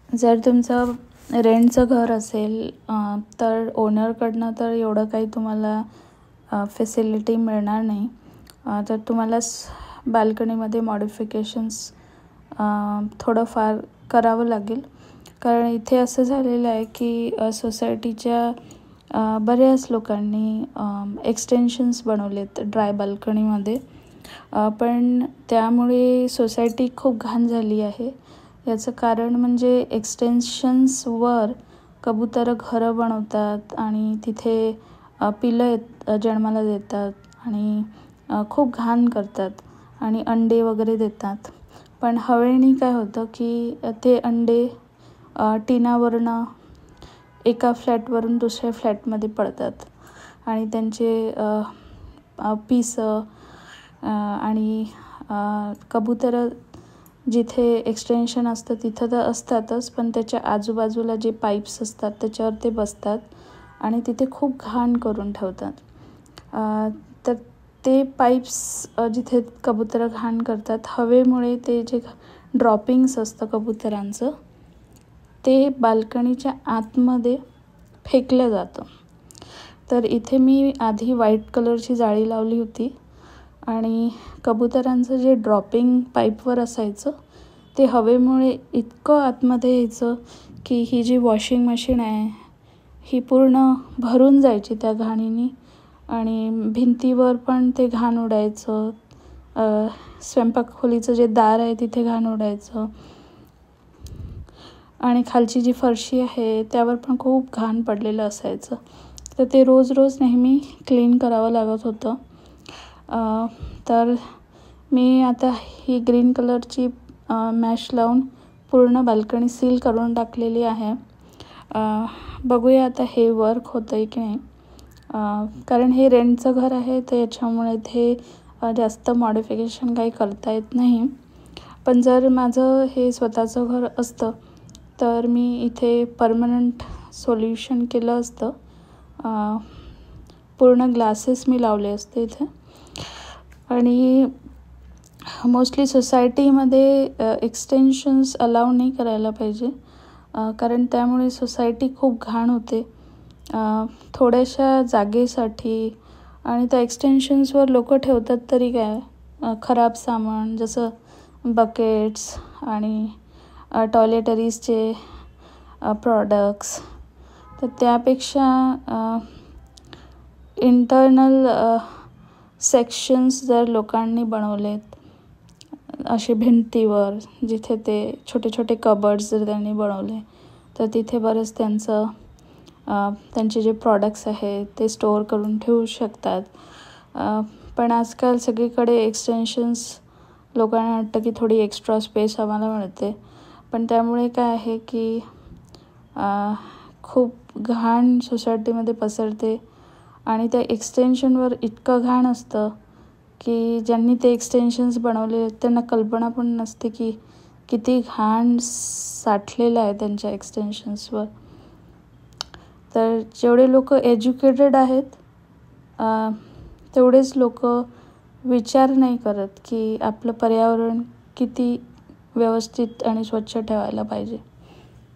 जर तुमचं रेंटचं घर असेल तर ओनरकडनं तर एवढं काही तुम्हाला फॅसिलिटी मिळणार नाही. तर तुम्हालाच बाल्कनीमध्ये मॉडिफिकेशन्स थोडंफार करावं लागेल. कारण इथे असं झालेलं आहे की सोसायटीच्या बऱ्याच लोकांनी एक्सटेन्शन्स बनवलेत ड्राय बाल्कनीमध्ये. पण त्यामुळे सोसायटी खूप घाण झाली आहे. याचं कारण म्हणजे एक्सटेन्शन्सवर कबुतरं घरं बनवतात आणि तिथे पिलं जन्माला देतात आणि खूप घाण करतात आणि अंडे वगैरे देतात. पण हवेने काय होतं की ते अंडे टिनावरनं एका फ्लॅटवरून दुसऱ्या फ्लॅटमध्ये पडतात आणि त्यांचे पिसं आणि कबुतरं जिथे एक्सटेन्शन असतं तिथं तर असतातच, पण त्याच्या आजूबाजूला जे पाईप्स असतात त्याच्यावर ते बसतात आणि तिथे खूप घाण करून ठेवतात. तर ते पाईप्स जिथे कबुतरं घाण करतात, हवेमुळे ते जे ड्रॉपिंग्स असतं कबुतरांचं ते बाल्कनीच्या आतमध्ये फेकलं जातं. तर इथे मी आधी व्हाईट कलरची जाळी लावली होती आणि कबुतरांचं जे ड्रॉपिंग पाईपवर असायचं ते हवेमुळे इतकं आतमध्ये यायचं की ही जी वॉशिंग मशीन आहे ही पूर्ण भरून जायची त्या घाणीने आणि भिंतीवर पण ते घाण उडायचं. स्वयंपाकखोलीचं जे दार आहे तिथे घाण उडायचं आणि खालची जी फरशी आहे त्यावर पण खूप घाण पडलेलं असायचं. तर ते रोज नेहमी क्लीन करावं लागत होतं. तर मी आता ही ग्रीन कलरची मॅश लावून पूर्ण बाल्कनी सील करून टाकलेली आहे. बघूया आता हे वर्क होतं आहे की नाही. कारण हे रेंटचं घर आहे तर याच्यामुळे ते जास्त मॉडिफिकेशन काही करता येत नाही. पण जर माझं हे स्वतःचं घर असतं तर मी इथे परमनंट सोल्युशन केलं असतं. पूर्ण ग्लासेस मी लावले असते इथे आणि मोस्टली सोसायटीमध्ये एक्सटेन्शन्स अलाउ नाही करायला पाहिजे. कारण त्यामुळे सोसायटी खूप घाण होते थोड्याशा जागेसाठी. आणि त्या एक्सटेन्शन्सवर लोक ठेवतात तरी काय खराब सामान, जसं बकेट्स आणि टॉयलेटरीजचे प्रॉडक्ट्स. तर त्यापेक्षा इंटरनल सेक्शन्स जर लोकांनी बनवलेत असे भिंतीवर, जिथे ते छोटे छोटे कबर्ड्स जर त्यांनी बनवले तर तिथे बरंच त्यांचे जे प्रॉडक्ट्स आहेत ते स्टोअर करून ठेवू शकतात. पण आजकाल सगळीकडे एक्सटेन्शन्स लोकांना वाटतं की थोडी एक्स्ट्रा स्पेस आम्हाला मिळते, पण त्यामुळे काय आहे की खूप घाण सोसायटीमध्ये पसरते आणि त्या एक्सटेन्शनवर इतकं घाण असतं की ज्यांनी ते एक्सटेन्शन्स बनवले त्यांना कल्पना पण नसते की किती घाण साठलेलं आहे त्यांच्या एक्सटेन्शन्सवर. तर जेवढे लोक एज्युकेटेड आहेत तेवढेच लोक विचार नाही करत की आपलं पर्यावरण किती व्यवस्थित आणि स्वच्छ ठेवायला पाहिजे.